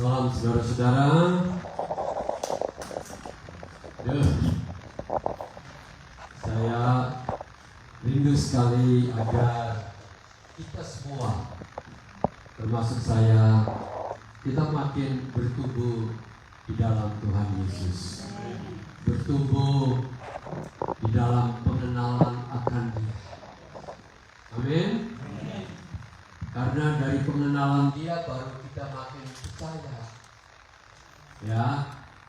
Salam saudara-saudara. Saya rindu sekali agar kita semua, termasuk saya, kita makin bertumbuh di dalam Tuhan Yesus, bertumbuh di dalam pengenalan akan Dia. Amin. Karena dari pengenalan Dia baru kita makin percaya, ya,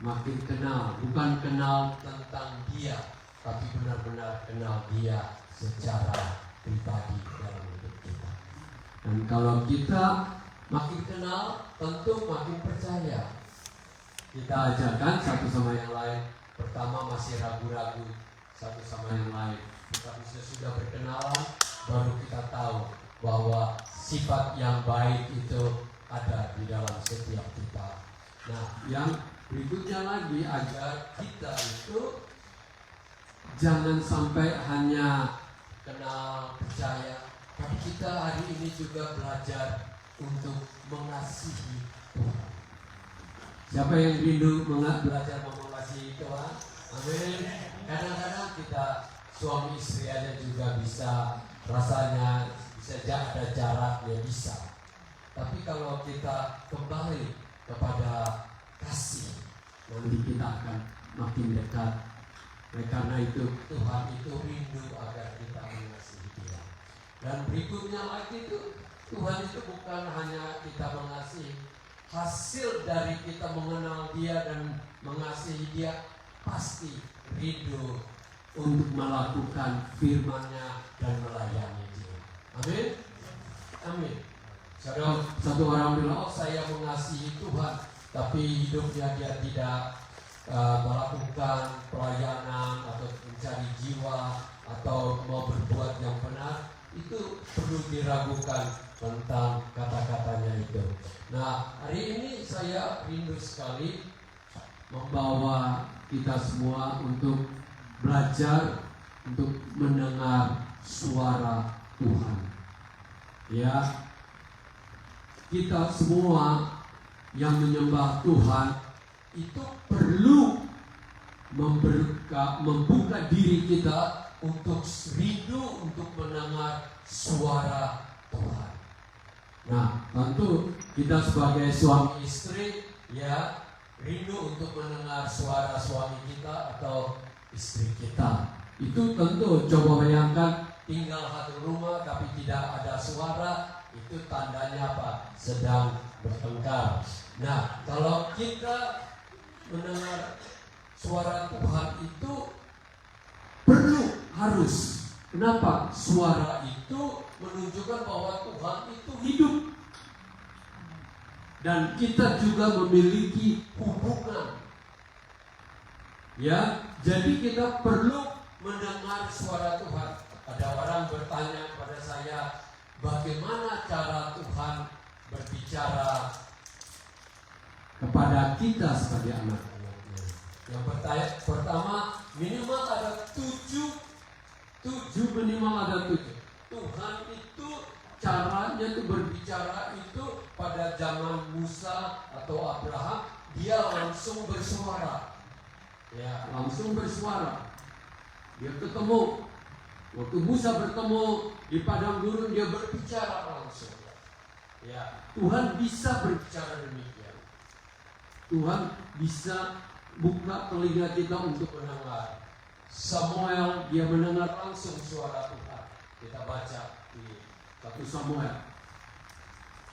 makin kenal, bukan kenal tentang Dia, tapi benar-benar kenal Dia secara pribadi dalam hidup kita. Dan kalau kita makin kenal, tentu makin percaya. Kita ajarkan satu sama yang lain. Pertama masih ragu-ragu satu sama yang lain, tetapi sesudah berkenalan, baru kita tahu bahwa sifat yang baik itu ada di dalam setiap kita. Nah, yang berikutnya lagi, agar kita itu jangan sampai hanya kenal, percaya, tapi kita hari ini juga belajar untuk mengasihi Tuhan. Siapa yang rindu belajar mengasihi Tuhan? Amin. Kadang-kadang kita suami istri aja juga bisa, rasanya bisa ada jarak, ya bisa. Tapi kalau kita kembali kepada kasih, nanti kita akan makin dekat. Karena itu Tuhan itu rindu agar kita mengasihi Dia. Dan berikutnya lagi itu, Tuhan itu bukan hanya kita mengasihi, hasil dari kita mengenal Dia dan mengasihi Dia, pasti rindu untuk melakukan firman-Nya dan melayani Dia. Amin. Amin. Satu orang bilang, oh saya mengasihi Tuhan, tapi hidupnya dia tidak melakukan pelayanan atau mencari jiwa atau mau berbuat yang benar. Itu perlu diragukan tentang kata-katanya itu. Nah, hari ini saya rindu sekali membawa kita semua untuk belajar, untuk mendengar suara Tuhan. Ya, kita semua yang menyembah Tuhan itu perlu membuka diri kita untuk rindu untuk mendengar suara Tuhan. Nah, tentu kita sebagai suami istri, ya, rindu untuk mendengar suara suami kita atau istri kita. Itu tentu, coba bayangkan tinggal satu rumah tapi tidak ada suara, itu tandanya apa? Sedang bertengkar. Nah, kalau kita mendengar suara Tuhan itu perlu, harus. Kenapa? Suara itu menunjukkan bahwa Tuhan itu hidup. Dan kita juga memiliki hubungan. Ya, jadi kita perlu mendengar suara Tuhan. Ada orang bertanya kepada saya, bagaimana cara Tuhan berbicara kepada kita sebagai anak-anaknya? Yang pertama, minimal ada tujuh, minimal ada tujuh. Tuhan itu caranya itu berbicara itu pada zaman Musa atau Abraham, dia langsung bersuara. Ya, langsung bersuara. Dia ketemu. Waktu Musa bertemu di padang gurun, dia berbicara langsung. Ya, Tuhan bisa berbicara demikian. Tuhan bisa buka telinga kita untuk mendengar. Samuel, dia mendengar langsung suara Tuhan. Kita baca di 1 Samuel.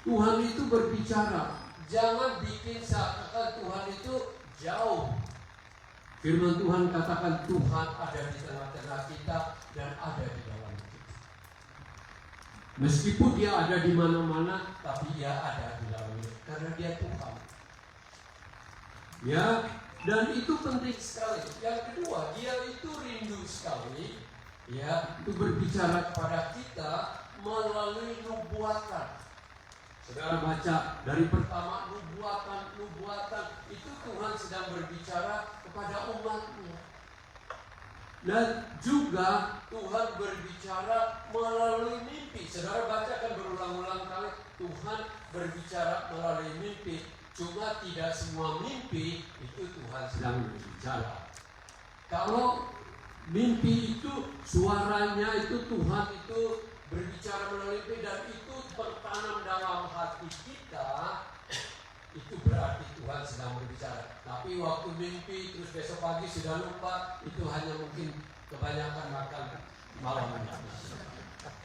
Tuhan itu berbicara. Jangan bikin seakan Tuhan itu jauh. Firman Tuhan katakan Tuhan ada di tengah-tengah kita dan ada di dalam kita. Meskipun dia ada di mana-mana, tapi dia ada di dalam kita karena dia Tuhan. Ya, dan itu penting sekali. Yang kedua, dia itu rindu sekali, ya, itu berbicara kepada kita melalui nubuatan. Saudara baca dari pertama nubuatan itu Tuhan sedang berbicara kepada umatnya. Dan juga Tuhan berbicara melalui mimpi. Saudara baca kan berulang-ulang kali Tuhan berbicara melalui mimpi. Cuma tidak semua mimpi itu Tuhan sedang berbicara. Kalau mimpi itu suaranya itu Tuhan itu berbicara melalui mimpi dan itu tertanam dalam hati kita, itu berarti Tuhan sedang berbicara. Tapi waktu mimpi terus besok pagi sudah lupa, itu hanya mungkin kebanyakan makan malam.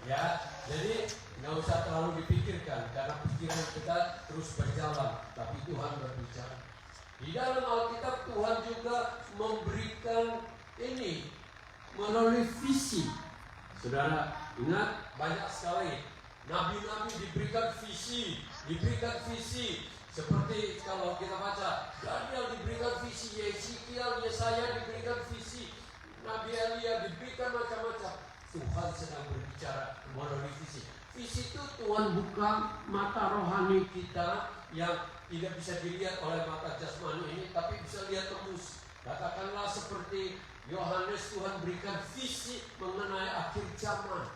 Ya, jadi nggak usah terlalu dipikirkan karena pikiran kita terus berjalan, tapi Tuhan berbicara. Di dalam Alkitab Tuhan juga memberikan ini melalui visi. Saudara ingat banyak sekali nabi-nabi diberikan visi. Seperti kalau kita baca, Daniel diberikan visi, Yeskiel, Yesaya diberikan visi, Nabi Elia diberikan macam-macam. Tuhan sedang berbicara melalui visi. Visi itu Tuhan buka mata rohani kita yang tidak bisa dilihat oleh mata jasmani ini, tapi bisa lihat tembus. Katakanlah seperti Yohanes, Tuhan berikan visi mengenai akhir zaman.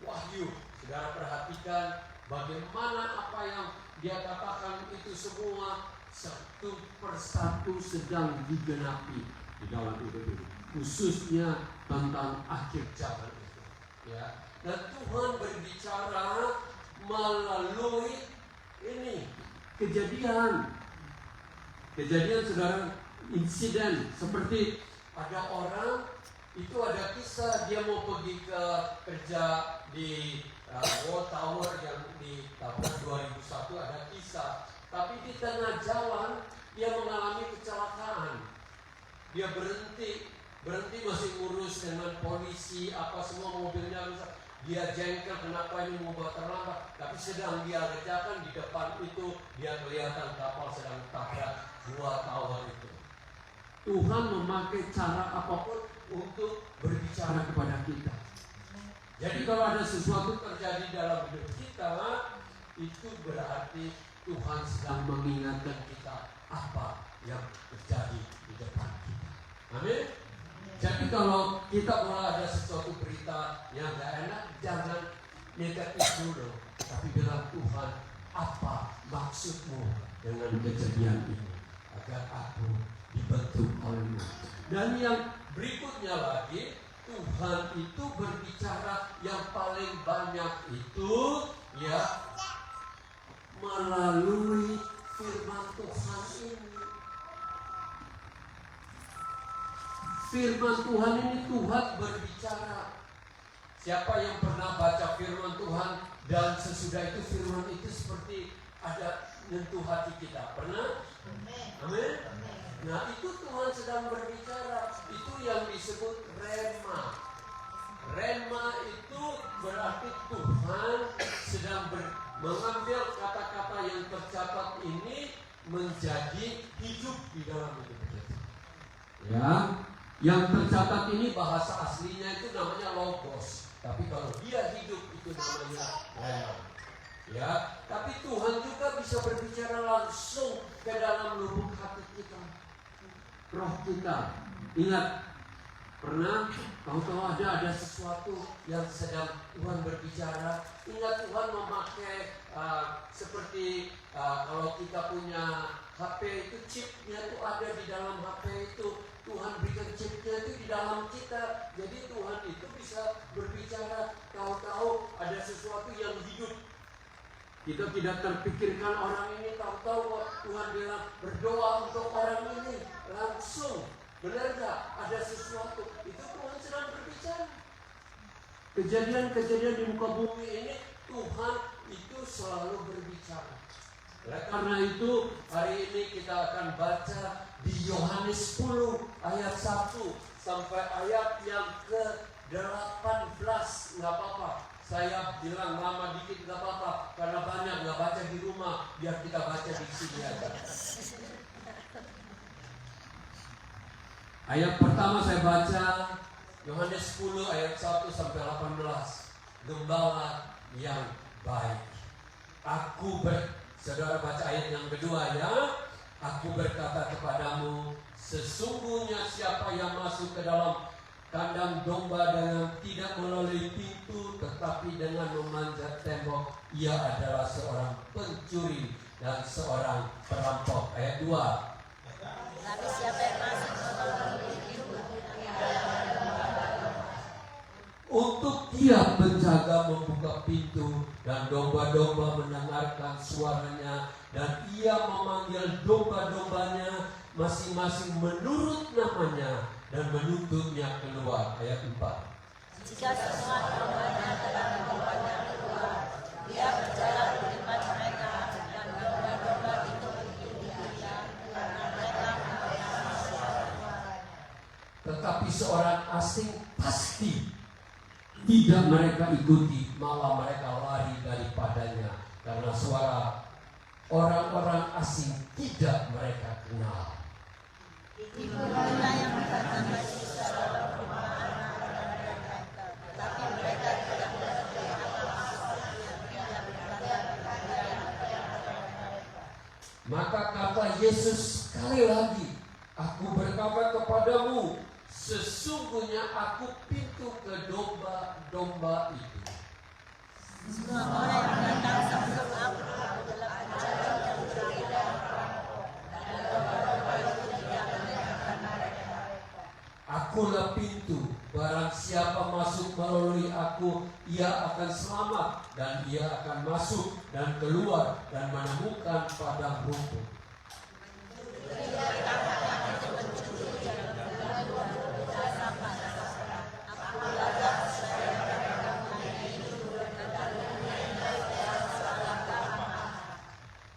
Wahyu, saudara perhatikan bagaimana apa yang dia katakan itu semua satu persatu sedang digenapi di dalam hidup ini, khususnya tentang akhir zaman itu. Ya, dan Tuhan berbicara melalui ini kejadian saudara, insiden seperti ada orang itu ada kisah dia mau pergi ke kerja di World Tower yang di tahun 2001 ada kisah, tapi di tengah jalan dia mengalami kecelakaan. Dia berhenti masih ngurus dengan polisi, apa semua mobilnya rusak. Dia jengkel kenapa ini mau terlambat, tapi sedang dia kerjakan di depan itu dia kelihatan kapal sedang tabrak dua tower itu. Tuhan memakai cara apapun untuk berbicara kepada kita. Jadi kalau ada sesuatu terjadi dalam hidup kita, itu berarti Tuhan sedang mengingatkan kita apa yang terjadi di depan kita. Amin. Jadi kalau kita mulai ada sesuatu berita yang gak enak, jangan negatif dulu, tapi bilang Tuhan, apa maksudmu dengan kejadian ini, agar aku dibentuk olehmu. Dan yang berikutnya lagi, Tuhan itu berbicara yang paling banyak itu ya melalui firman Tuhan ini. Firman Tuhan ini Tuhan berbicara. Siapa yang pernah baca firman Tuhan dan sesudah itu firman itu seperti ada menyentuh hati kita? Pernah? Amin. Nah itu Tuhan sedang berbicara. Itu yang disebut rema. Rema itu berarti Tuhan sedang mengambil kata-kata yang tercatat ini menjadi hidup di dalam hidup kita. Ya, yang tercatat ini bahasa aslinya itu namanya logos. Tapi kalau dia hidup itu namanya rema. Ya, tapi Tuhan juga bisa berbicara langsung ke dalam lubuk hati kita, roh kita. Ingat, pernah tahu-tahu ada sesuatu yang sedang Tuhan berbicara. Ingat Tuhan memakai seperti kalau kita punya HP itu chipnya itu ada di dalam HP itu. Tuhan berikan chipnya itu di dalam kita. Jadi Tuhan itu bisa berbicara. Tahu-tahu ada sesuatu yang hidup. Kita tidak terpikirkan orang ini, tahu-tahu Tuhan bilang berdoa untuk orang ini langsung. Benar gak? Ada sesuatu. Itu Tuhan sedang berbicara. Kejadian-kejadian di muka bumi ini Tuhan itu selalu berbicara. Karena itu hari ini kita akan baca di Yohanes 10 ayat 1 sampai ayat yang ke-18. Gak apa-apa, saya bilang lama dikit gak apa-apa, karena banyak gak baca di rumah, biar kita baca di sini aja. Ayat pertama saya baca Yohanes 10 ayat 1 sampai 18. Gembala yang baik. Saudara baca ayat yang kedua ya. Aku berkata kepadamu, sesungguhnya siapa yang masuk ke dalam kandang domba dengan tidak melalui pintu, tetapi dengan memanjat tembok. Ia adalah seorang pencuri dan seorang perampok. Ayat 2. Tapi siapa yang masuk melalui pintu, untuk dia penjaga membuka pintu, dan domba-domba mendengarkan suaranya, dan ia memanggil domba-dombanya masing-masing menurut namanya dan menuntutnya keluar. Ayat 4. jika semua dombanya telah membawanya keluar, dia berjalan di depan mereka, dan domba-domba itu mengikuti dia, karena mereka mengenal suaranya. Tetapi seorang asing pasti tidak mereka ikuti, malah mereka lari daripadanya, karena suara orang-orang asing tidak mereka kenal. Itulah yang datang bagi suara perubahan mereka, tetapi mereka tidak mengerti apa maksud yang dia berkata kepada mereka. Maka kata Yesus sekali lagi, aku berkata kepadamu, sesungguhnya aku pintu ke domba-domba itu. Semua orang yang datang sebelum aku adalah pencuri yang berbeda, dan domba-domba itu tidak mendengarkan mereka. Akulah pintu, barang siapa masuk melalui aku, ia akan selamat, dan ia akan masuk dan keluar dan menemukan padang rumput.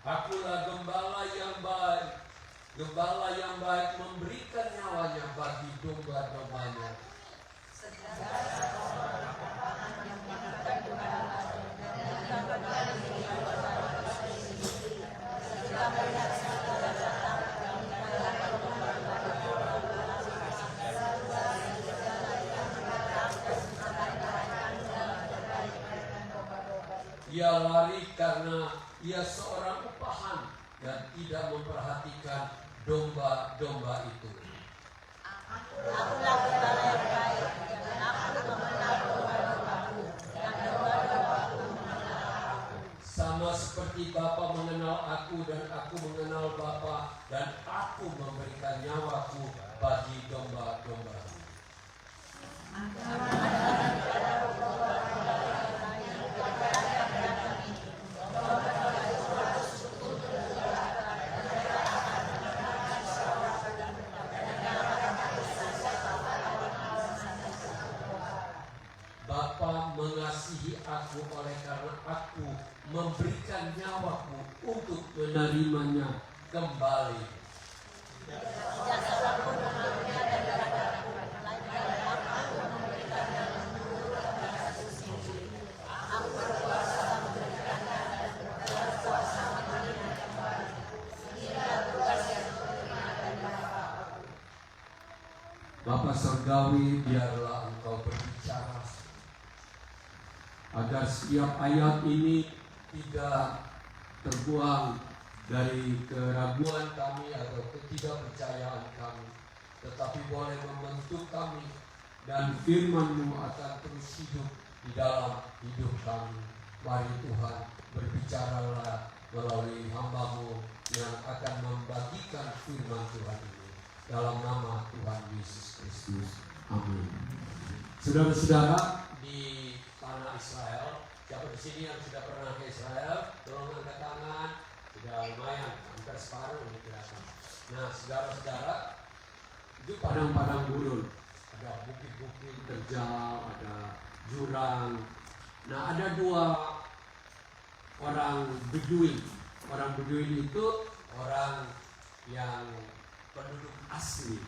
Akulah gembala yang baik memberikan nyawanya bagi domba-dombanya. Ia lari karena ia seorang upahan dan tidak memperhatikan domba-domba itu. Akulah gembala yang baik, dan aku mengenal domba-dombaku, dan domba-dombaku mengenal aku. Sama seperti Bapa mengenal aku dan aku mengenal Bapa, dan aku memberikan nyawaku bagi domba-domba. Bapa mengasihi aku oleh karena aku memberikan nyawaku untuk menerimanya kembali. Tidak seorang pun mengambilnya daripadaku, melainkan aku memberikannya menurut kehendakku sendiri. Aku berkuasa memberikannya dan berkuasa mengambilnya kembali. Inilah tugas yang kuterima dari Bapa. Bapa Surgawi, biarlah Engkau berbicara agar setiap ayat ini tidak terbuang dari keraguan kami atau ketidakpercayaan kami, tetapi boleh membentuk kami, dan firman-Mu akan terus hidup di dalam hidup kami. Mari Tuhan, berbicaralah melalui hamba-Mu yang akan membagikan firman Tuhan ini. Dalam nama Tuhan Yesus Kristus. Amin. Saudara-saudara di tanah Israel, siapa di sini yang sudah pernah ke Israel? Tolong angkat tangan. Sudah lumayan, hampir separuh ini kelihatan. Nah, saudara-saudara, itu padang-padang gurun. Ada bukit-bukit terjal, ada jurang. Nah, ada dua orang Beduin. Orang Beduin itu orang yang penduduk asli,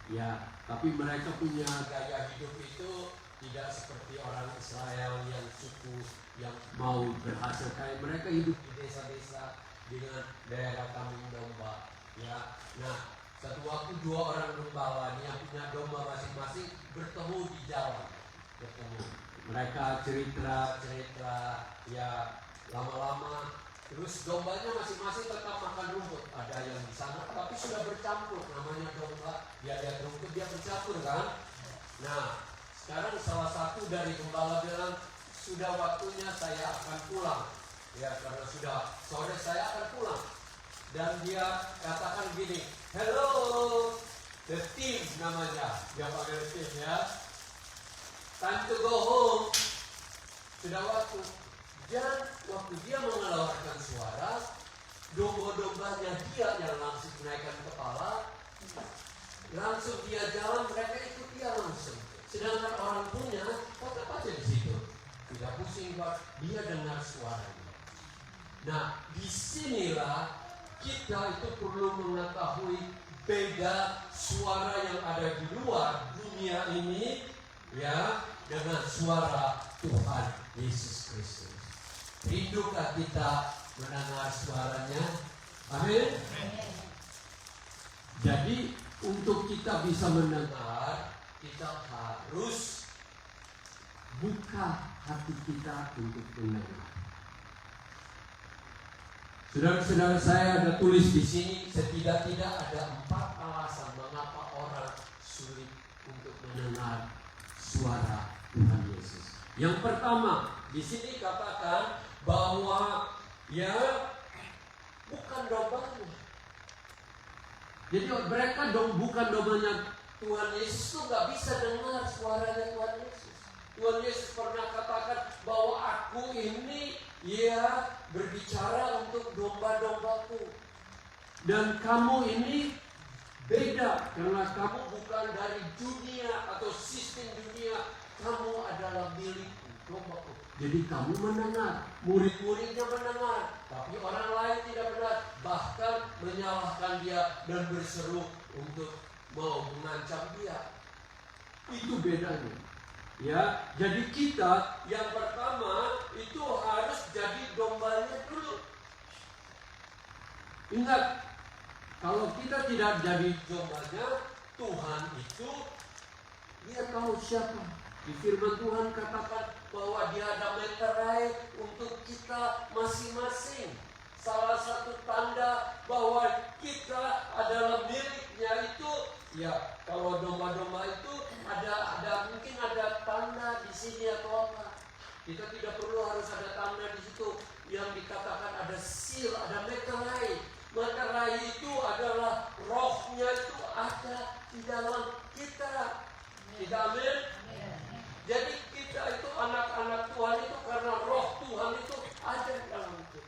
ya. Tapi mereka punya gaya hidup itu tidak seperti orang Israel yang suku yang mau berhasil kaya. Mereka hidup di desa-desa dengan daerah kambing domba, ya. Nah, satu waktu dua orang gembala yang punya domba masing-masing bertemu di jalan. Mereka cerita, ya, lama-lama. Terus dombanya masing-masing tetap makan rumput. Ada yang di sana, tapi sudah bercampur. Namanya domba, dia lihat rumput, dia bercampur kan. Nah, sekarang salah satu dari gembala bilang, sudah waktunya saya akan pulang. Ya, karena sudah sore saya akan pulang. Dan dia katakan gini, hello, the team namanya. Dia panggil team ya. Time to go home. Sudah waktu. Dan waktu dia mengeluarkan suara, domba-dombanya dia yang langsung menaikkan kepala, langsung dia jalan, mereka ikut dia langsung. Sedangkan orang punya tetap aja di situ, tidak pusing, dia dengar suaranya. Nah, disinilah kita itu perlu mengetahui beda suara yang ada di luar dunia ini, ya, dengan suara Tuhan Yesus Kristus. Rindukah kita mendengar suaranya? Amin. Jadi untuk kita bisa mendengar, kita harus buka hati kita untuk mendengar. Saudara-saudara, saya ada tulis di sini, setidak-tidak ada 4 alasan mengapa orang sulit untuk mendengar suara Tuhan Yesus. Yang pertama, di sini katakan bahwa ya bukan dombanya. Jadi mereka bukan dombanya Tuhan Yesus itu nggak bisa dengar suaranya Tuhan Yesus. Tuhan Yesus pernah katakan bahwa aku ini ya berbicara untuk domba-dombaku. Dan kamu ini beda karena kamu bukan dari dunia atau sistem dunia. Kamu adalah milik dombaku. Jadi kamu mendengar, murid-muridnya mendengar, tapi orang lain tidak benar, bahkan menyalahkan dia dan berseru untuk mau mengancam dia. Itu bedanya. Ya, jadi kita yang pertama itu harus jadi dombanya dulu. Ingat, kalau kita tidak jadi dombanya, Tuhan itu dia tahu siapa. Di firman Tuhan katakan bahwa dia ada meterai untuk kita masing-masing. Salah satu tanda bahwa kita adalah miliknya itu, ya kalau domba-domba itu ada mungkin ada tanda di sini atau apa. Kita tidak perlu harus ada tanda di situ yang dikatakan ada seal, ada meterai. Meterai itu adalah rohnya itu ada di dalam kita. Kita amin. Jadi kita itu anak-anak Tuhan itu karena roh Tuhan itu ada di dalam kita.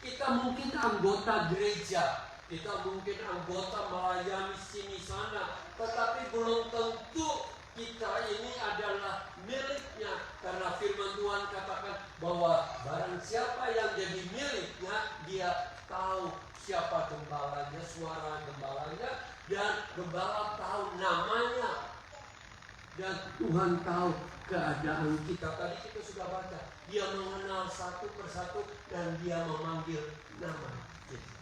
Kita mungkin anggota gereja, kita mungkin anggota melayani sini sana, tetapi belum tentu kita ini adalah miliknya. Karena firman Tuhan katakan bahwa barang siapa yang jadi miliknya, dia tahu siapa gembalanya, suara gembalanya, dan gembala tahu namanya. Dan Tuhan tahu keadaan kita. Tadi kita sudah baca, dia mengenal satu persatu dan dia memanggil nama kita.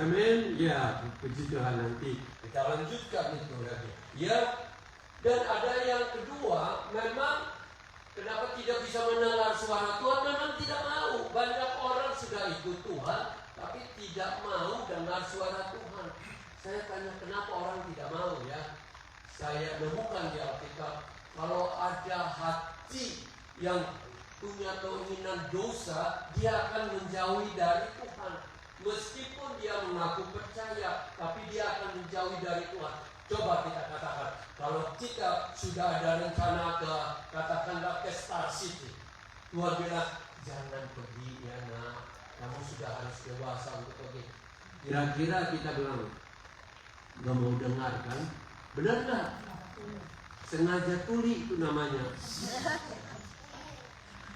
Amin. Ya, puji Tuhan, nanti kita lanjutkan itu lagi. Ya, dan ada yang kedua, memang kenapa tidak bisa mendengar suara Tuhan? Memang tidak mau. Banyak orang sudah ikut Tuhan, tapi tidak mau dengar suara Tuhan. Saya tanya kenapa orang tidak mau ya? Saya menemukan di Alkitab, kalau ada hati yang punya keinginan dosa, dia akan menjauhi dari Tuhan. Meskipun dia mengaku percaya, tapi dia akan menjauhi dari Tuhan. Coba kita katakan, kalau kita sudah ada rencana katakanlah ke Star City, Tuhan bilang, jangan pergi ya nak, kamu sudah harus dewasa untuk pergi. Kira-kira kita bilang, gak mau dengar kan? Benar nggak? Sengaja tuli itu namanya.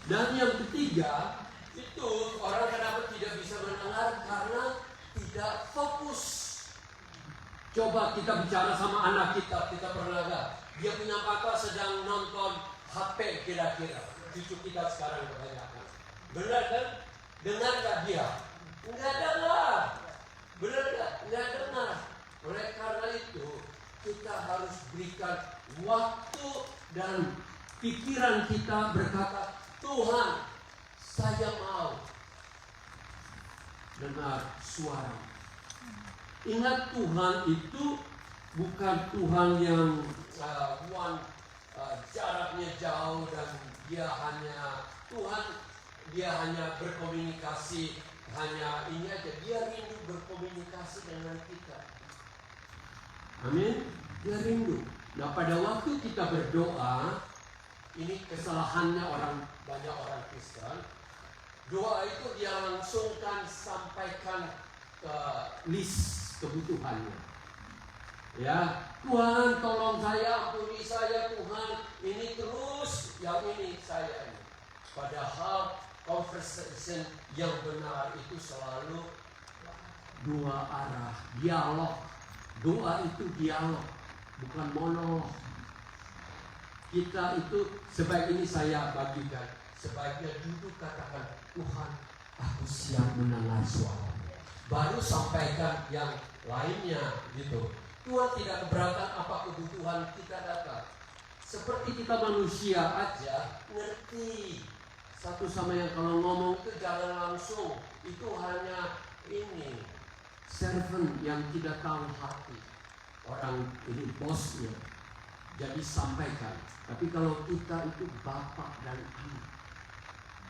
Dan yang ketiga, itu orang kenapa tidak bisa mendengar? Karena tidak fokus. Coba kita bicara sama anak kita pernah nggak? Dia punya mata sedang nonton HP kira-kira. Cucu kita sekarang kebanyakan. Benar kan? Dengar nggak dia? Nggak dengar. Benar nggak? Nggak dengar. Oleh karena itu, kita harus berikan waktu dan pikiran kita berkata, Tuhan, saya mau dengar suara. Ingat, Tuhan itu bukan Tuhan yang jaraknya jauh dan dia hanya berkomunikasi hanya ini aja. Dia rindu berkomunikasi dengan kita. Amin. Dia rindu. Nah, pada waktu kita berdoa, ini kesalahannya banyak orang Kristen. Doa itu dia langsungkan sampaikan ke list kebutuhannya. Ya, Tuhan tolong saya, ampuni saya Tuhan, ini terus, yang ini saya ini. Padahal conversation yang benar itu selalu dua arah, dialog. Doa itu dialog, bukan monolog. Kita itu sebaik ini saya bagikan, sebaiknya duduk katakan, Tuhan, aku siap mendengar suara. Baru sampaikan yang lainnya gitu. Tuhan tidak keberatan apa kebutuhan kita datang. Seperti kita manusia aja ngerti satu sama yang kalau ngomong itu jangan langsung. Itu hanya ini servant yang tidak tahu hati. Orang ini bosnya. Jadi sampaikan. Tapi kalau kita itu bapak dan anak.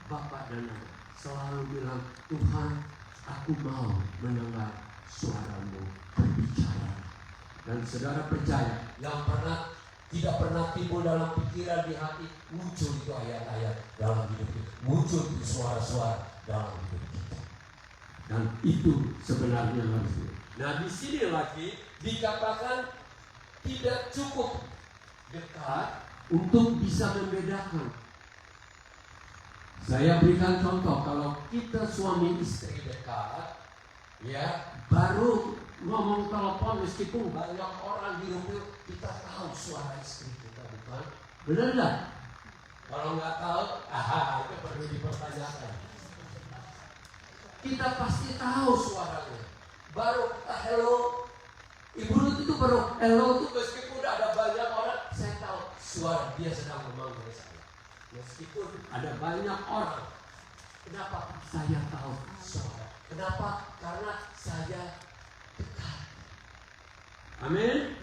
Bapak dan anak selalu bilang, Tuhan, aku mau mendengar suaramu berbicara. Dan saudara percaya, yang tidak pernah timbul dalam pikiran di hati, muncul itu ayat-ayat dalam hidup kita, muncul itu suara-suara dalam hidup kita. Dan itu sebenarnya harus. Nah, di sini lagi dikatakan tidak cukup dekat untuk bisa membedakan. Saya berikan contoh, kalau kita suami istri dekat, ya baru ngomong telepon meskipun banyak orang di rumah, kita tahu suara istri kita, bukan? Benar nggak? Kalau nggak tahu, itu perlu dipertanyakan. Kita pasti tahu suaranya. Baru hello, Ibu Ruth itu baru hello itu meskipun ada banyak orang, saya tahu suara dia sedang memanggil saya. Meskipun ada banyak orang, kenapa saya tahu suara? Kenapa? Karena saya dekat. Amin.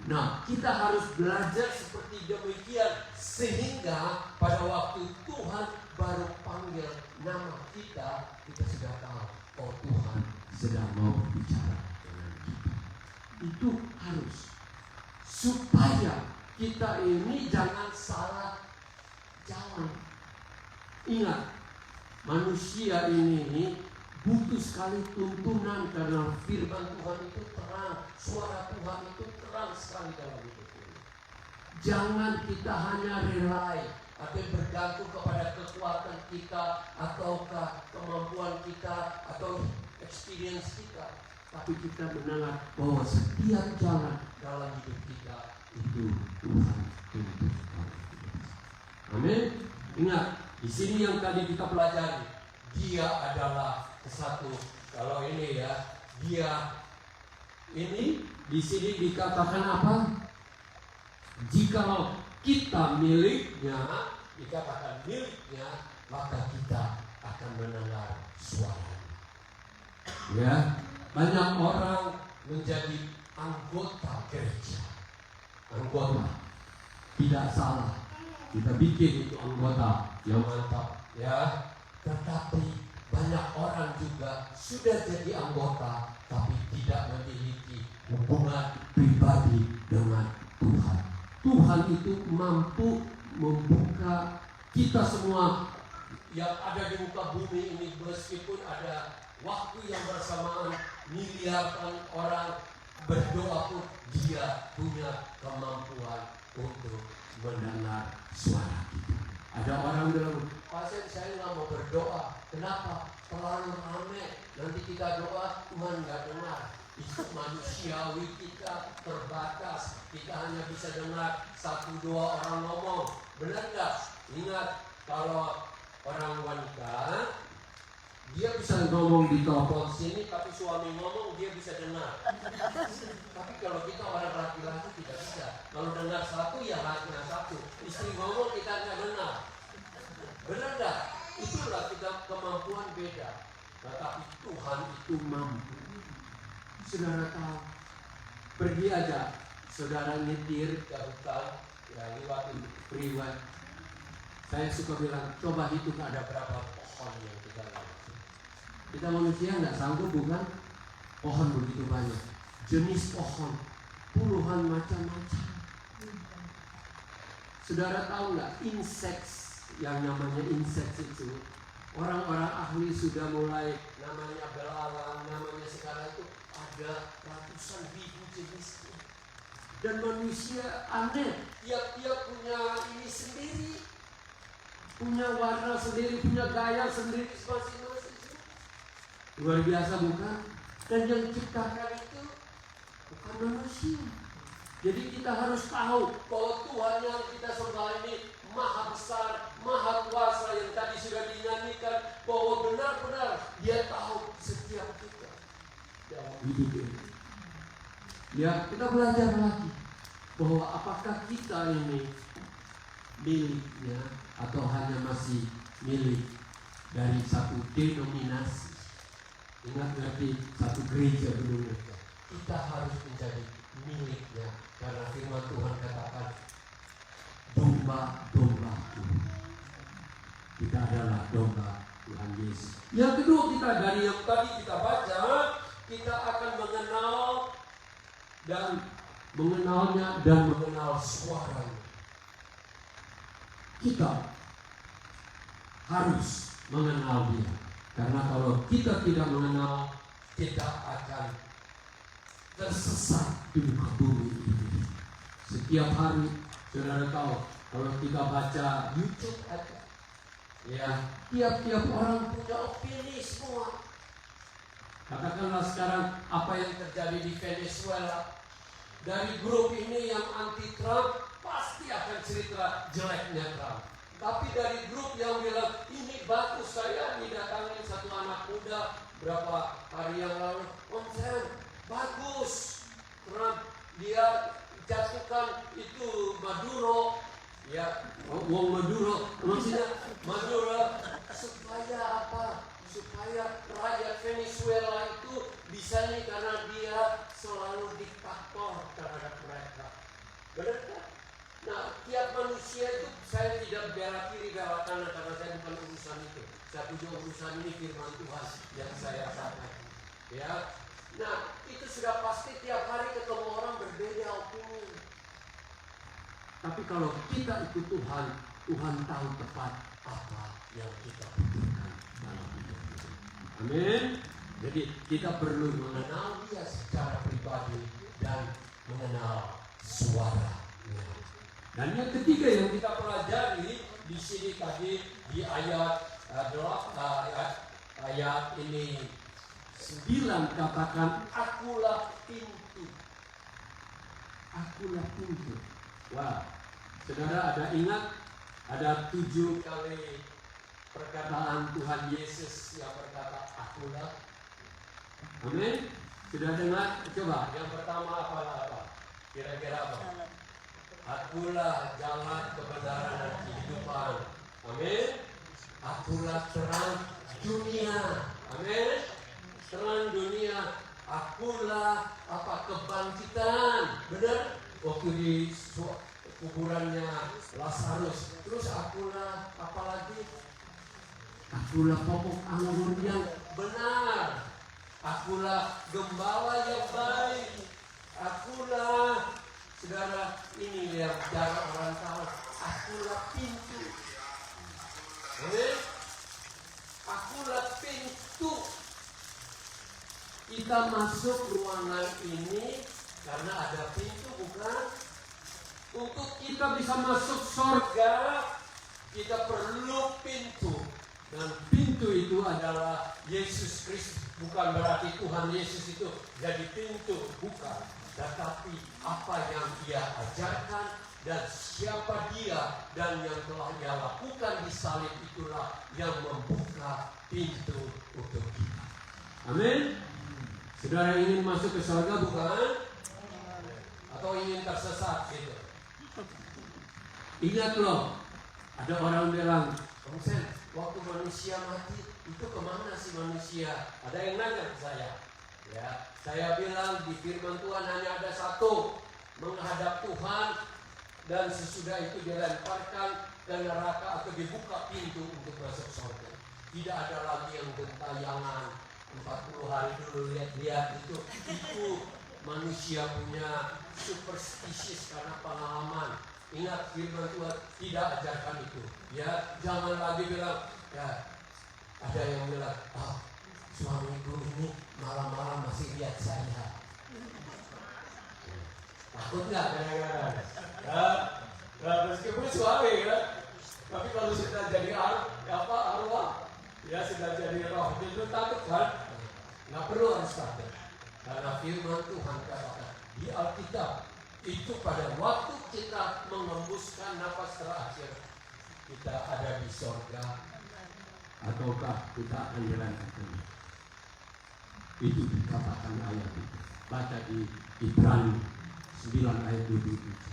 Nah, kita harus belajar seperti demikian sehingga pada waktu Tuhan baru panggil nama kita, kita sudah tahu, oh Tuhan sedang mau berbicara dengan kita. Itu harus supaya kita ini jangan salah jalan. Ingat, manusia ini butuh sekali tuntunan karena firman Tuhan itu terang, suara Tuhan itu terang sekali dalam hidup ini. Jangan kita hanya rely atau bergantung kepada kekuatan kita ataukah kemampuan kita atau experience kita, tapi kita mendengar bahwa setiap jalan dalam hidup kita itu Tuhan tuntut. Amin. Ingat, di sini yang tadi kita pelajari, dia adalah satu. Kalau ini ya, dia ini di sini dikatakan apa? Jikalau kita miliknya, dikatakan miliknya, maka kita akan mendengar suara. Ya, banyak orang menjadi anggota gereja. Anggota tidak salah. Kita bikin itu anggota yang mantap, ya. Tetapi banyak orang juga sudah jadi anggota, tapi tidak memiliki hubungan pribadi dengan Tuhan. Tuhan itu mampu membuka kita semua yang ada di muka bumi ini, meskipun ada waktu yang bersamaan miliaran orang berdoa pun dia punya kemampuan untuk mendengar suara kita. Ada orang bilang, pasien saya nggak mau berdoa. Kenapa? Terlalu ramai. Nanti kita doa, Tuhan nggak dengar. Itu manusiawi kita terbatas. Kita hanya bisa dengar 1-2 orang ngomong. Benar nggak? Ingat, kalau orang wanita, dia bisa ngomong di telepon sini, tapi suami ngomong dia bisa dengar. Tapi kalau kita orang laki-laki tidak bisa. Kalau dengar satu ya hanya satu. Istri ngomong kita nggak dengar. Benar nggak? Itulah kita kemampuan beda. Tetapi Tuhan itu mampu. Saudara tahu, Pergi aja, saudara nyetir ke hutan, ya lewat freeway. Saya suka bilang, coba hitung ada berapa pohon yang kita lewati. Kita manusia nggak sanggup, bukan? Pohon begitu banyak, jenis pohon puluhan macam-macam. Saudara tahu nggak, inseks yang namanya inseks itu, orang-orang ahli sudah mulai namanya belalang, namanya sekarang itu ada ratusan ribu jenisnya. Dan manusia aneh, tiap-tiap punya ini sendiri, punya warna sendiri, punya gaya sendiri masing-masing. Luar biasa, bukan? Dan yang ciptakan itu bukan manusia. Jadi kita harus tahu bahwa Tuhan yang kita sembah ini maha besar, maha kuasa, yang tadi sudah dinyanyikan, bahwa benar-benar Dia tahu setiap kita dalam hidup ini. Ya, kita belajar lagi bahwa apakah kita ini miliknya atau hanya masih milik dari satu denominasi. Ingat, ngerti, satu gereja dulu. Kita harus menjadi miliknya, karena firman Tuhan katakan domba-dombaku. Kita adalah domba Tuhan Yesus. Yang kedua, kita dari yang tadi kita baca, kita akan mengenalnya dan mengenal suaranya. Kita harus mengenal Dia, karena kalau kita tidak mengenal, kita akan tersesat di muka bumi ini. Setiap hari, saudara tahu, kalau kita baca YouTube aja, ya, tiap-tiap orang punya opini semua. Katakanlah sekarang apa yang terjadi di Venezuela. Dari grup ini yang anti Trump pasti akan cerita jeleknya Trump. Tapi dari grup yang bilang ini bagus, saya didatangin satu anak muda berapa hari yang lalu, Om Sam, bagus Trump, dia jatuhkan itu Maduro, ya, wong Maduro, maksudnya Maduro supaya apa? Supaya rakyat Venezuela itu bisa nih, karena dia selalu diktator terhadap mereka. Benar kan? Nah, tiap manusia itu, saya tidak bela kiri bela kanan karena saya bukan urusan itu. Saya punya urusan ini firman Tuhan yang saya sampaikan. Ya, nah itu sudah pasti tiap hari ketemu orang berbeda opini. Tapi kalau kita ikut Tuhan, Tuhan tahu tepat apa yang kita butuhkan dalam hidup kita. Amin. Jadi kita perlu mengenal Dia secara pribadi dan mengenal suaranya. Dan yang ketiga yang kita pelajari di sini tadi di ayat ini 9 katakan, akulah pintu. Akulah pintu. Wah, saudara ada ingat ada 7 kali perkataan Tuhan Yesus yang berkata akulah. Amin. Sudah dengar? Coba yang pertama apa? Kira-kira apa? Akulah jalan kebenaran dan kehidupan. Amin. Akulah terang dunia. Amin. Terang dunia. Akulah apa? Kebangkitan. Benar? Waktu di kuburannya Lazarus. Terus akulah apa lagi? Akulah pokok anggur yang benar. Akulah gembala yang baik. Akulah, saudara, ini yang jarang orang tahu. Akulah pintu. Amin. Akulah pintu. Kita masuk ruangan ini karena ada pintu, bukan? Untuk kita bisa masuk surga, kita perlu pintu. Dan pintu itu adalah Yesus Kristus. Bukan berarti Tuhan Yesus itu jadi pintu, bukan. Tetapi apa yang Dia ajarkan dan siapa Dia dan yang telah Dia lakukan di salib itulah yang membuka pintu untuk kita. Amin. Saudara ingin masuk ke surga, bukan? Atau ingin tersesat gitu? Ingat loh, ada orang bilang, Om Sen, waktu manusia mati itu kemana sih manusia? Ada yang nanya ke saya. Ya, saya bilang di firman Tuhan hanya ada satu, menghadap Tuhan, dan sesudah itu dilemparkan ke neraka atau dibuka pintu untuk masuk surga. Tidak ada lagi yang gentayangan 40 hari dulu lihat-lihat itu manusia punya superstisius karena pengalaman. Ingat firman Tuhan tidak ajarkan itu. Ya, jangan lagi bilang, ya ada yang bilang, suamiku ini malam-malam masih lihat saya. Takut nggak kadang-kadang? Meskipun suami kan, tapi kalau sudah jadi arwah, ya sudah jadi roh, itu takut kan? Nggak perlu harus takut, karena firman Tuhan katakan di Alkitab itu pada waktu kita mengembuskan nafas terakhir, kita ada di sorga, ataukah kita akan dilantarkan. Itu dikatakan ayat itu. Baca di Ibrani 9 ayat 27.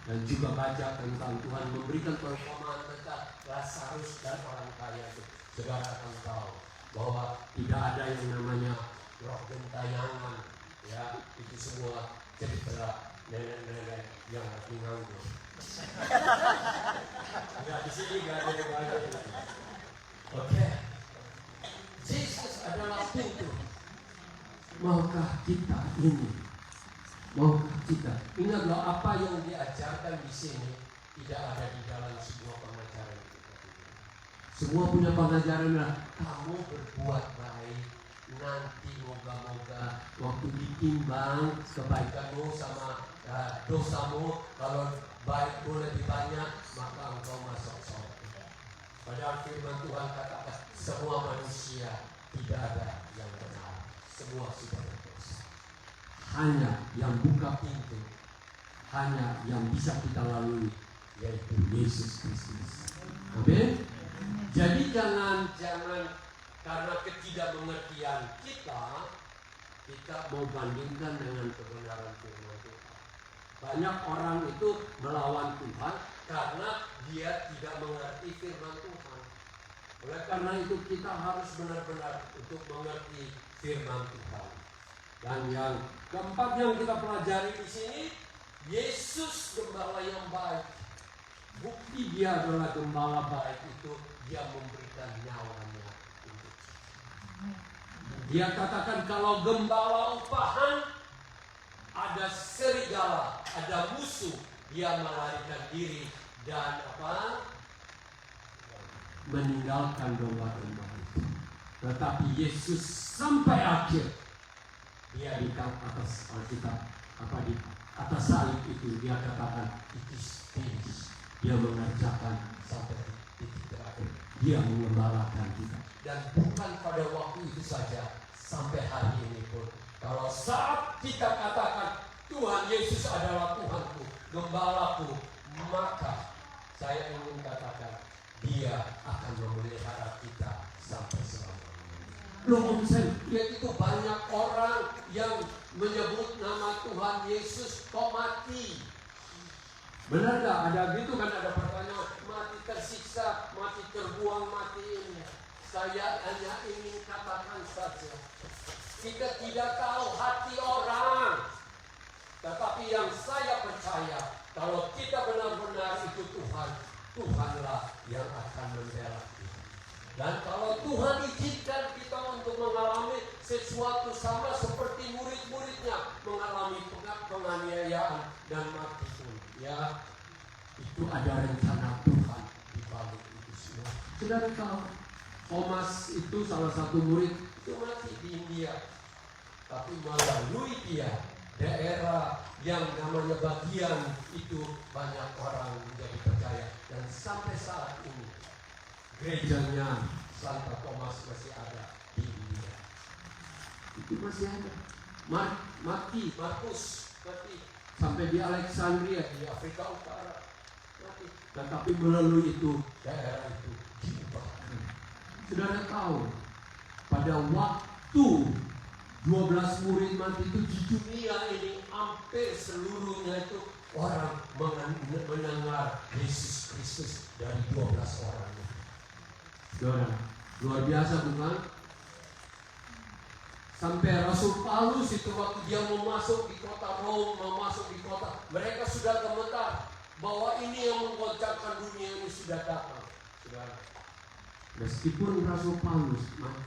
Dan juga baca tentang Tuhan memberikan perumpamaan tentang Lazarus dan orang kaya itu. Saudara akan tahu bahwa tidak ada yang namanya roh gentayangan. Ya, itu semua cerita nenek-nenek yang lagi nganggur. Enggak, di sini enggak ada yang nganggur. Oke. Yesus adalah pintu. Maukah kita ini? Maukah kita? Ingatlah apa yang diajarkan di sini tidak ada di dalam sebuah pengajaran kita. Semua punya pengajaran lah. Kamu berbuat baik, nanti moga-moga waktu ditimbang kebaikanmu sama dosamu, kalau baikmu lebih banyak, maka engkau masuk surga. Padahal firman Tuhan katakan semua manusia tidak ada yang benar, semua sudah berdosa. Hanya yang buka pintu, hanya yang bisa kita lalui, yaitu Yesus Kristus. Amin. Jadi jangan karena ketidakmengertian kita mau bandingkan dengan kebenaran firman Tuhan. Banyak orang itu melawan Tuhan karena dia tidak mengerti firman Tuhan. Oleh karena itu kita harus benar-benar untuk mengerti firman Tuhan. Dan yang keempat yang kita pelajari di sini, Yesus gembala yang baik. Bukti dia adalah gembala baik itu, dia memberikan nyawanya untuk kita. Dia katakan kalau gembala upahan, ada serigala, ada musuh, dia melarikan diri dan meninggalkan domba-domba itu. Tetapi Yesus sampai akhir, dia di atas Alkitab, di atas salib itu dia katakan it is finished. Dia mengerjakan sampai titik terakhir. Dia mengembalakan kita. Dan bukan pada waktu itu saja, sampai hari ini pun. Kalau saat kita katakan Tuhan Yesus adalah Tuhanku, gembalaku, maka saya ingin katakan dia akan memelihara kita sampai selama-lamanya. Loh, saya lihat itu banyak orang yang menyebut nama Tuhan Yesus kok mati. Benar gak? Ada gitu kan, ada pertanyaan, mati tersiksa, mati terbuang, mati ini. Saya hanya ingin katakan saja, kita tidak tahu hati orang. Tetapi yang saya percaya, kalau kita benar-benar itu Tuhanlah yang akan membela kita. Dan kalau Tuhan izinkan kita untuk mengalami sesuatu sama seperti murid-muridnya mengalami penganiayaan dan mati pun, ya itu ada rencana Tuhan di balik itu semua. Saudara tahu, Thomas itu salah satu murid itu mati di India, tapi melalui dia daerah yang namanya bagian itu banyak orang menjadi percaya, dan sampai saat ini gerejanya Santa Thomas masih ada di India. Itu masih ada. Markus mati sampai di Alexandria di Afrika Utara mati. Tetapi melalui itu daerah itu diubahkan. Saudara tahu, pada waktu 12 murid mati itu di dunia ini hampir seluruhnya itu orang mendengar Yesus Kristus dari 12 orang itu. Saudara, luar biasa bukan? Sampai Rasul Paulus itu waktu dia mau masuk di kota Roma, mau masuk di kota, mereka sudah gemetar bahwa ini yang menggoncangkan dunia ini sudah datang. Saudara, meskipun Rasul Paulus mati,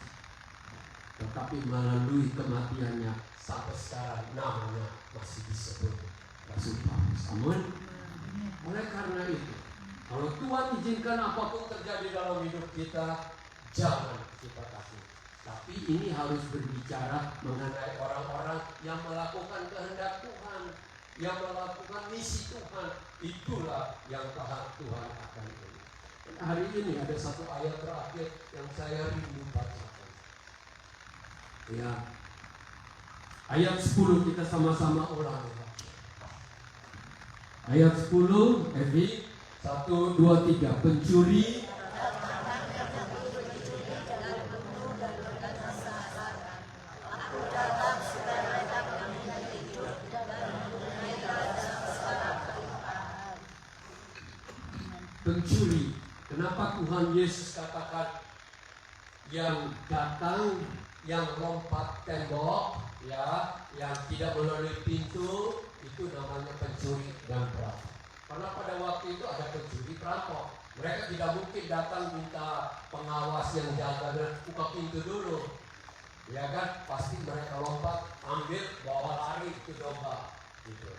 tetapi melalui kematiannya sampai sekarang namanya masih disebut Rasul Paulus. Amin. Oleh karena itu, kalau Tuhan izinkan apapun terjadi dalam hidup kita, jangan kita takut. Tapi ini harus berbicara mengenai orang-orang yang melakukan kehendak Tuhan, yang melakukan misi Tuhan. Itulah yang taat Tuhan akan ini. Hari ini ada satu ayat terakhir yang saya rindu bacakan. Ya, ayat 10 kita sama-sama ulang. Ayat 10, Evi, 1, 2, 3. Pencuri pencuri. Kenapa Tuhan Yesus katakan yang datang, yang lompat tembok, ya, yang tidak melalui pintu, itu namanya pencuri dan perampok. Karena pada waktu itu ada pencuri perampok. Mereka tidak mungkin datang minta pengawas yang jaga dan buka pintu dulu. Ya kan, pasti mereka lompat, ambil, bawa lari ke domba. Gitu.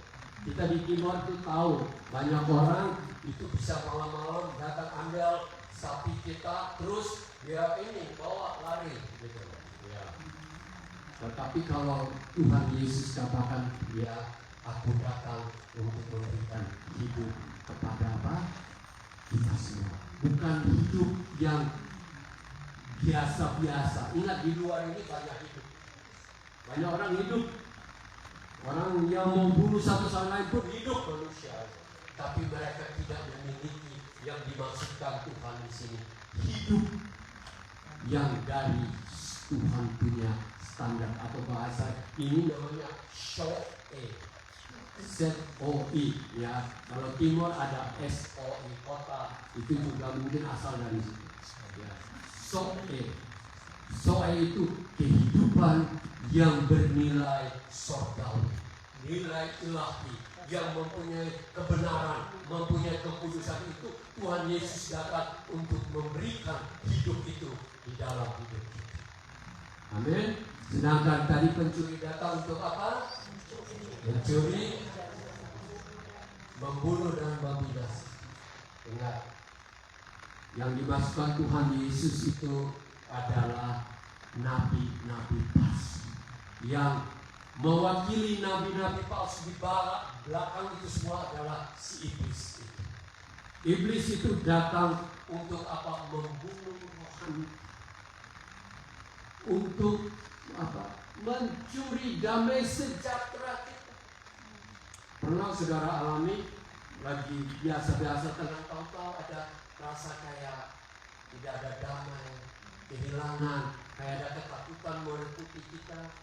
Kita di Timur itu tahu banyak orang itu bisa malam-malam datang ambil sapi kita, terus dia ini bawa lari gitu. Ya. Tetapi kalau Tuhan Yesus katakan, ya, aku datang untuk memberikan hidup kepada apa? Kita semua. Bukan hidup yang biasa-biasa. Ingat, di luar ini banyak hidup. Banyak orang hidup. Orang yang membunuh satu sama lain pun hidup manusia. Tapi mereka tidak memiliki yang dimaksudkan Tuhan di sini. Hidup yang dari Tuhan punya standar atau bahasa ini namanya SOE. ZOI, ya. Kalau Timur ada SOI, kota. Itu juga mungkin asal dari situ. Ya. SOE. SOE itu kehidupan yang bernilai surgawi, nilai ilahi, yang mempunyai kebenaran, mempunyai kekudusan. Itu Tuhan Yesus datang untuk memberikan hidup itu di dalam hidup kita. Amin. Sedangkan tadi pencuri datang untuk apa? Mencuri, membunuh dan membinasa. Ingat, yang dimaksudkan Tuhan Yesus itu adalah nabi-nabi palsu, yang mewakili nabi-nabi palsu di belakang itu semua adalah si iblis itu. Iblis itu datang untuk apa? Membunuh rohani, untuk apa? Mencuri damai sejahtera kita. Pernah saudara alami lagi biasa-biasa tenang, tahu-tahu ada rasa kayak tidak ada damai, kehilangan, kayak ada ketakutan meliputi kita.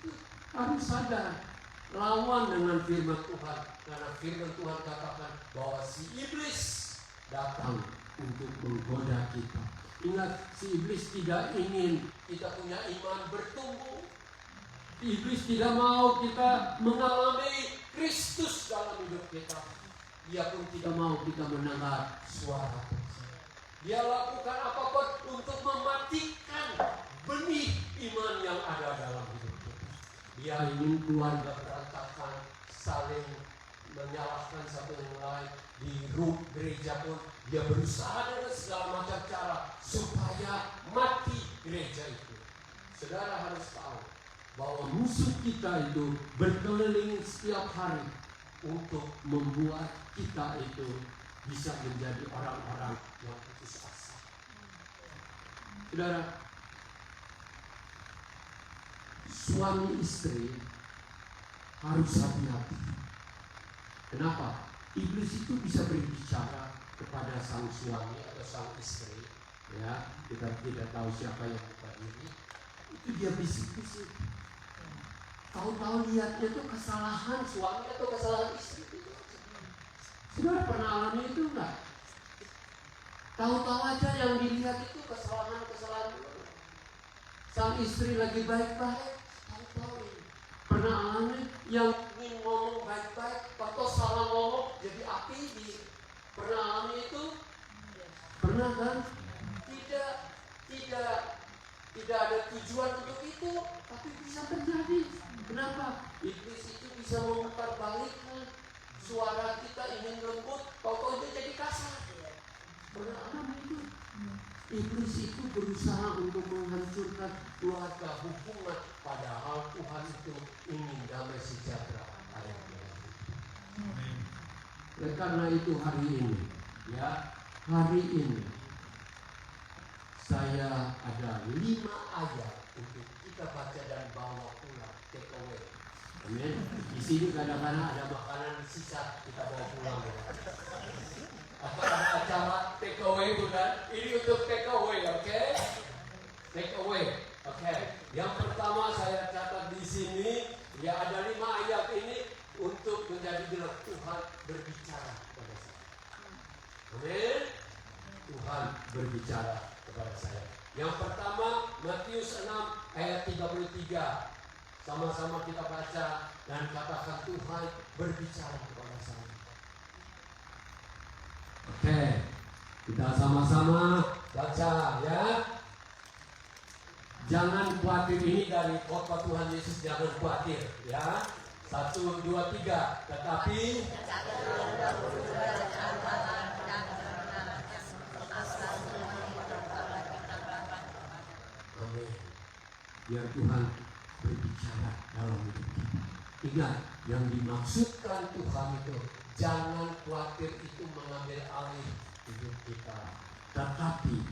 Itu harus sadar, lawan dengan firman Tuhan, karena firman Tuhan katakan bahwa si iblis datang untuk menggoda kita. Ingat, si iblis tidak ingin kita punya iman bertumbuh. Iblis tidak mau kita mengalami Kristus dalam hidup kita. Dia pun tidak mau kita mendengar suara Tuhan. Dia lakukan apapun untuk mematikan benih iman yang ada dalam hidup kita. Dia ingin keluarga berantakan, saling menyalahkan satu yang lain. Di gereja pun dia berusaha dengan segala macam cara supaya mati gereja itu. Saudara harus tahu bahwa musuh kita itu berkeliling setiap hari untuk membuat kita itu bisa menjadi orang-orang yang putus asa. Saudara, suami istri harus hati-hati. Kenapa? Iblis itu bisa berbicara kepada sang suami atau sang istri, ya, kita tidak tahu siapa yang buka diri. Itu dia bisik-bisik. Tahu-tahu lihatnya itu kesalahan suami atau kesalahan istri. Saudara pernah alami itu enggak? Tahu-tahu aja yang dilihat itu kesalahan-kesalahan. Sang istri lagi baik-baik, tahu ini. Pernah alami yang ingin ngomong baik-baik atau salah ngomong jadi api di. Pernah alami itu? Pernah kan? Tidak ada tujuan untuk itu, tapi bisa terjadi. Kenapa? Iblis itu bisa memutarbalikkan suara kita ingin lembut, tahu-tahu itu jadi kasar. Pernah alami itu? Iblis itu berusaha untuk menghancurkan keluarga, hubungan, padahal Tuhan itu ingin damai sejahtera. Karena itu hari ini, hari ini saya ada 5 ayat untuk kita baca dan bawa pulang, take away. Amin. Di sini kadang-kadang ada makanan sisa kita bawa pulang. Atau ada acara take away bukan? Ini untuk take away, oke? Take away, oke. Yang pertama saya catat di sini, ada 5 ayat ini untuk menjadi jelas Tuhan berbicara kepada saya. Amin. Tuhan berbicara kepada saya. Yang pertama Matius 6 ayat 33. Sama-sama kita baca dan katakan Tuhan berbicara kepada saya. Oke, kita sama-sama baca ya. Jangan khawatir, ini dari khotbah Tuhan Yesus, jangan khawatir ya. 1, 2, 3. Tetapi amin. Biar Tuhan berbicara dalam hidup kita. Ingat, yang dimaksudkan Tuhan itu jangan khawatir itu mengambil alih hidup kita, tetapi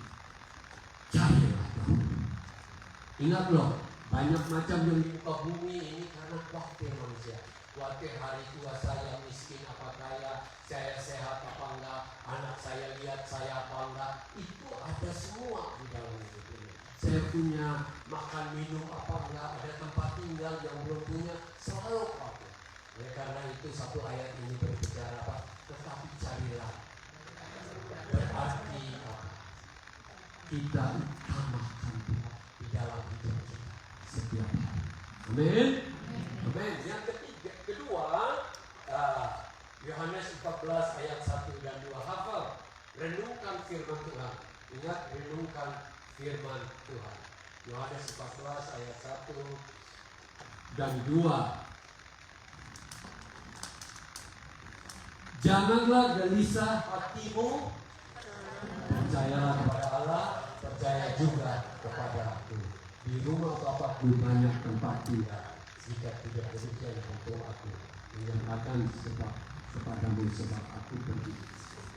carilah dahulu. Ingat loh, banyak macam yang di muka bumi ini karena khawatir manusia. Khawatir hari tua saya miskin apa kaya, saya sehat apa enggak, anak saya lihat saya apa enggak. Itu ada semua di dalam hidup ini. Saya punya makan minum apa enggak, ada tempat tinggal yang belum punya, selalu khawatir. Oleh karena itu satu ayat ini berbicara apa? Tetapi carilah. Berarti apa? Kita utamakan Tuhan di dalam hidup kita setiap hari. Amin. Amin. Yang kedua, Yohanes 14 ayat 1 dan 2. Hafal, renungkan firman Tuhan. Ingat, renungkan firman Tuhan. Yohanes 14 ayat 1 dan 2. Janganlah gelisah hatimu, percayalah kepada Allah, percaya juga kepada aku. Di rumah Bapakku banyak tempat tinggal. Jika tidak demikian, tentu aku menyatakan kepadamu, sebab aku pergi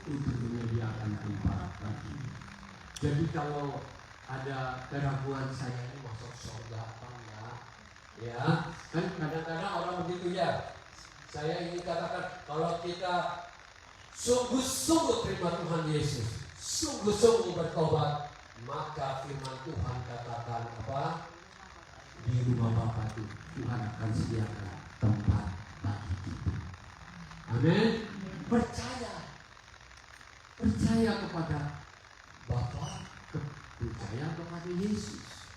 untuk menyediakan tempat bagi. Jadi kalau ada keraguan saya ini masuk surga apa enggak, ya kan kadang-kadang orang begitu ya. Saya ingin katakan, kalau kita sungguh-sungguh terima Tuhan Yesus, sungguh-sungguh bertobat, maka firman Tuhan katakan apa? Di rumah Bapa itu Tuhan akan sediakan tempat bagi kita. Amin. Percaya kepada Bapa, percaya kepada Yesus.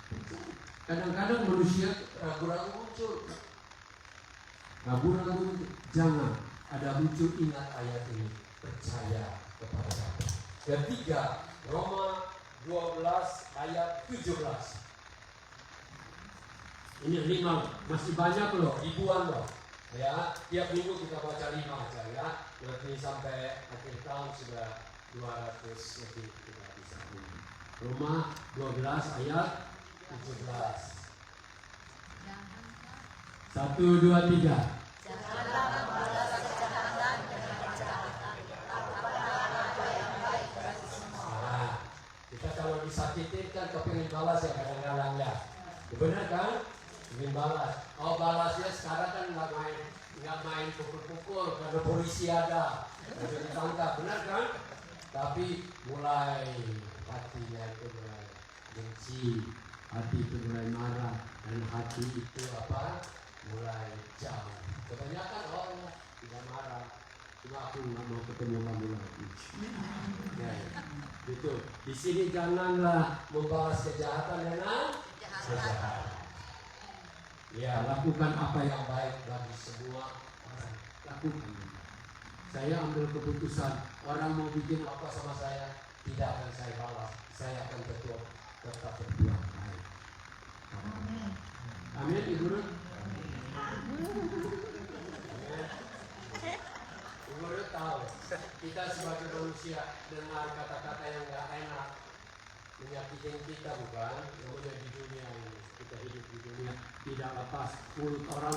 Kadang-kadang manusia ragu-ragu muncul. Ragu-ragu, jangan ada muncul, ingat ayat ini, percaya kepada Bapa. Ketiga, Roma 12 ayat 17. Ini 5, masih banyak loh, ribuan loh. Ya, tiap minggu kita baca 5 aja ya. Nanti sampai akhir tahun sudah 200 lebih kita bisa punya. Roma 12 ayat 17. 1, 2, 3. Janganlah membalas kejahatan dengan kejahatan, apa yang baik bagi semua. Nah, kita kalau disakitin kan kepingin balas ya kadang-kadang ya. Benar kan? Ingin balas. Oh, balasnya sekarang kan nggak main pukul-pukul karena polisi ada, ada ditangkap, benar kan? Tapi mulai hatinya itu mulai benci, hati itu mulai marah, dan hati itu apa? Mulai jauh. Kebanyakan orang tidak marah, cuma aku nggak mau ketemu kamu lagi. Ya, gitu. Di sini janganlah membalas kejahatan dengan kejahatan. Ya, lakukan apa yang baik bagi semua orang. Lakukan. Saya ambil keputusan, orang mau bikin apa sama saya, tidak akan saya balas. Saya akan tetap berbuat baik. Amin, Ibu Ruth. Ibu Ruth tahu, kita sebagai manusia dengar kata-kata yang gak enak, menyakitin kita, bukan? Namanya di dunia ini, kita hidup di dunia tidak lepas mulut orang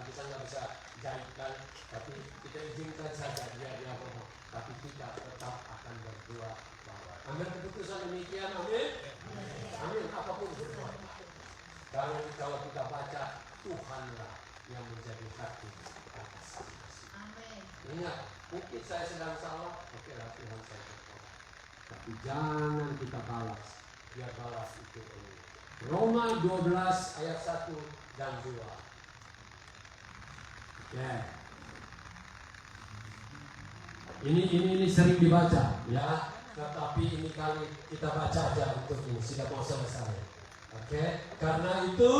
kita nggak bisa jahitkan, tapi kita izinkan saja dia ngomong, tapi kita tetap akan berdoa bahwa ambil keputusan demikian. Amin. Amin. Apapun berdoa, karena kalau kita baca, Tuhanlah yang menjadi hakim atas masing-masing. Amin. Ingat, mungkin saya sedang salah, oke lah, Tuhan saya berdoa, tapi jangan kita balas, biar balas itu Allah. Roma 12 ayat 1 dan 2. Ya. Ini sering dibaca ya, tetapi ini kali kita baca aja untuk ini, sudah mau selesai. Oke, karena itu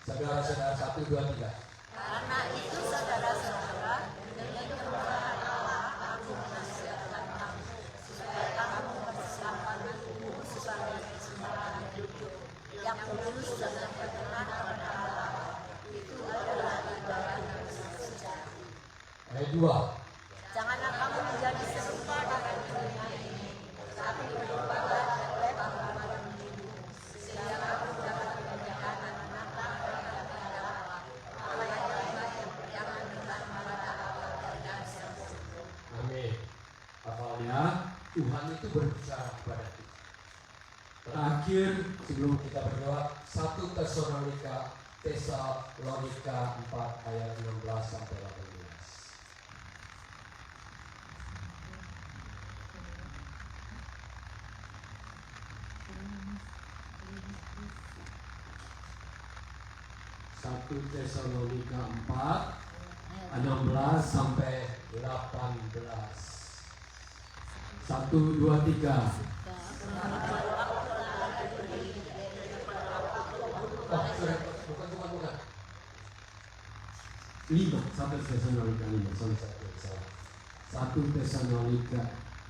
saudara-saudara 1, 2, 3. Karena itu saudara-saudara, dengan kemurahan Allah aku menasihatkan kamu supaya kamu mempersiapkan tubuh sebagai kesembahan hidup yang kudus dan berkenan kepada Allah. Itu adalah ibadah yang sejati. Ayat 2. Janganlah kamu menjadi serupa dengan dunia ini, tapi berubahlah oleh pengalaman hidup, sehingga kamu dapat membedakan mana yang kepada Allah, apa yang baik, yang menyenangkan kepada Allah dan sempurna. Amin. Hafalnya, Tuhan itu berbicara kepada kita. Terakhir sebelum kita berdoa, 1 Tesalonika 4 ayat 16 sampai 18. Tesalonika 4 16 sampai 18. 1, 2, 3. Bukan. 5, 1 Tesalonika 5, salah. 1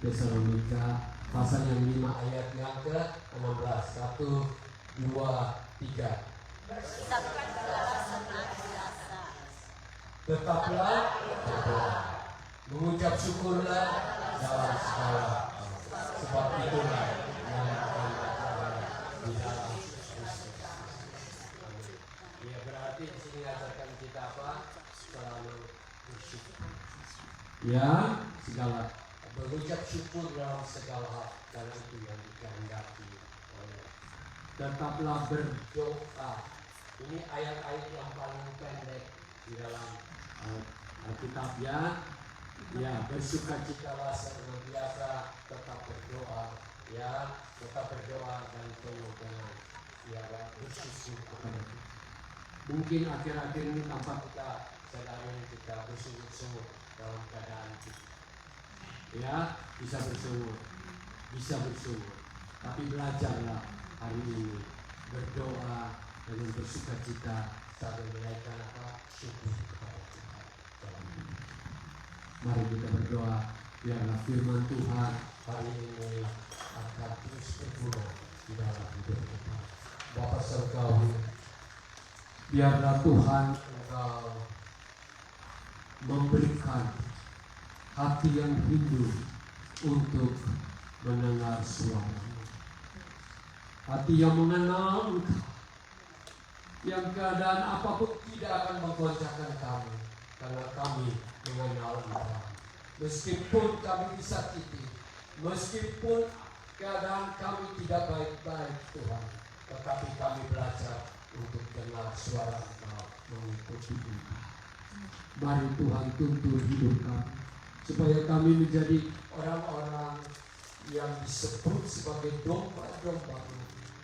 Tesalonika pasal yang 5 ayat yang ke-16. 1, 2, 3. Bersikaplah senantiasa. Tetaplah berdoa, mengucap syukurlah dalam segala hal, sebab itulah yang akan berjaya di dalam Kristus. Ya, berarti di sini ajarkan kita apa? Selalu bersyukur. Ya, segala mengucap syukur dalam segala hal, karena itu yang dikehendaki oleh. Tetaplah berdoa. Ini ayat-ayat yang paling pendek di dalam Alkitab ya. Ya, bersukacitalah senantiasa, tetap berdoa ya, tetap berdoa dan penuh dengan ya bersyukur kepada Tuhan. Mungkin akhir-akhir ini tanpa kita sadari kita bersungguh-sungguh dalam keadaan kita. Ya, bisa bersungguh. Tapi belajarlah hari ini berdoa dengan bersukacita sambil menaikkan syukur kepada Tuhan dalam hidup. Mari kita berdoa biarlah firman Tuhan hari ini akan terus berguna di dalam hidup kita. Bapa Surgawi, biarlah Tuhan Engkau memberikan hati yang rindu untuk mendengar suara-Mu. Hati yang mengenal Engkau, yang keadaan apapun tidak akan menggoncangkan kami, karena kami mengenal Engkau. Meskipun kami disakiti, meskipun keadaan kami tidak baik-baik Tuhan, tetapi kami belajar untuk dengar suara Engkau, mengikuti Engkau. Mari Tuhan tuntun hidup kami, supaya kami menjadi orang-orang yang disebut sebagai domba-domba.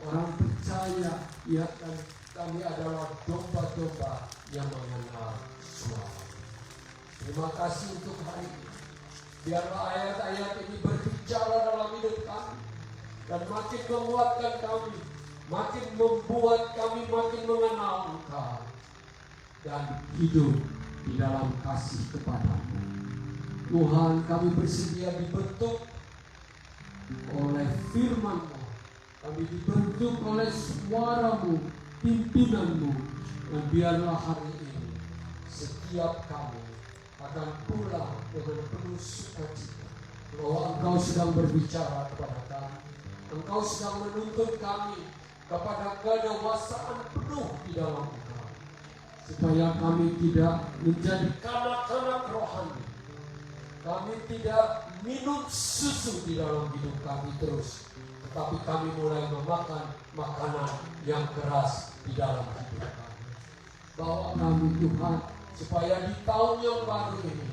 Orang percaya, ya, dan kami adalah domba-domba yang mengenal suara. Terima kasih untuk hari ini. Biarlah ayat-ayat ini berbicara dalam hidup kami dan makin menguatkan kami makin membuat kami makin mengenal Engkau dan hidup di dalam kasih kepadamu. Tuhan, kami bersedia dibentuk oleh firman-Mu, kami dibentuk oleh suara-Mu, pimpinanmu, dan biarlah hari ini setiap kami akan pulang dengan penuh sukacita bahwa Engkau sedang berbicara kepada kami, Engkau sedang menuntun kami kepada kedewasaan penuh di dalam Engkau, supaya kami tidak menjadi kanak-kanak rohani, kami tidak minum susu di dalam hidup kami terus, tetapi kami mulai memakan makanan yang keras di dalam hidup kami. Bawa kami Tuhan, supaya di tahun yang baru ini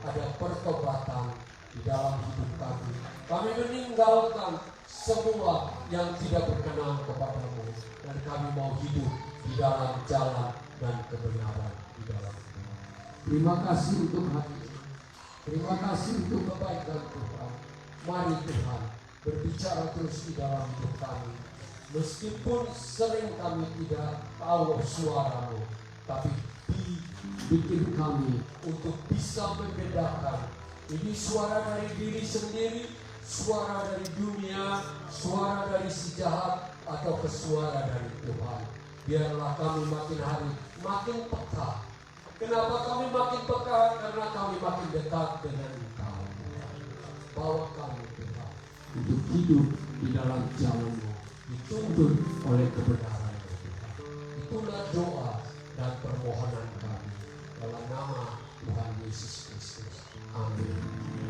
ada pertobatan di dalam hidup kami. Kami meninggalkan semua yang tidak berkenan kepadamu, dan kami mau hidup di dalam jalan dan kebenaran di dalam Tuhan. Terima kasih untuk hari ini. Terima kasih untuk kebaikan Tuhan. Mari Tuhan berbicara terus di dalam hidup kami. Meskipun sering kami tidak tahu suara-Mu, tapi bikin kami untuk bisa membedakan ini suara dari diri sendiri, suara dari dunia, suara dari si jahat, atau suara dari Tuhan. Biarlah kami makin hari makin peka. Kenapa kami makin peka? Karena kami makin dekat dengan Engkau. Bawa kami Tuhan untuk hidup di dalam jalan-Mu, dituntun oleh kebenaran Tuhan. Itulah doa dan permohonan kami dalam nama Tuhan Yesus Kristus. Amin.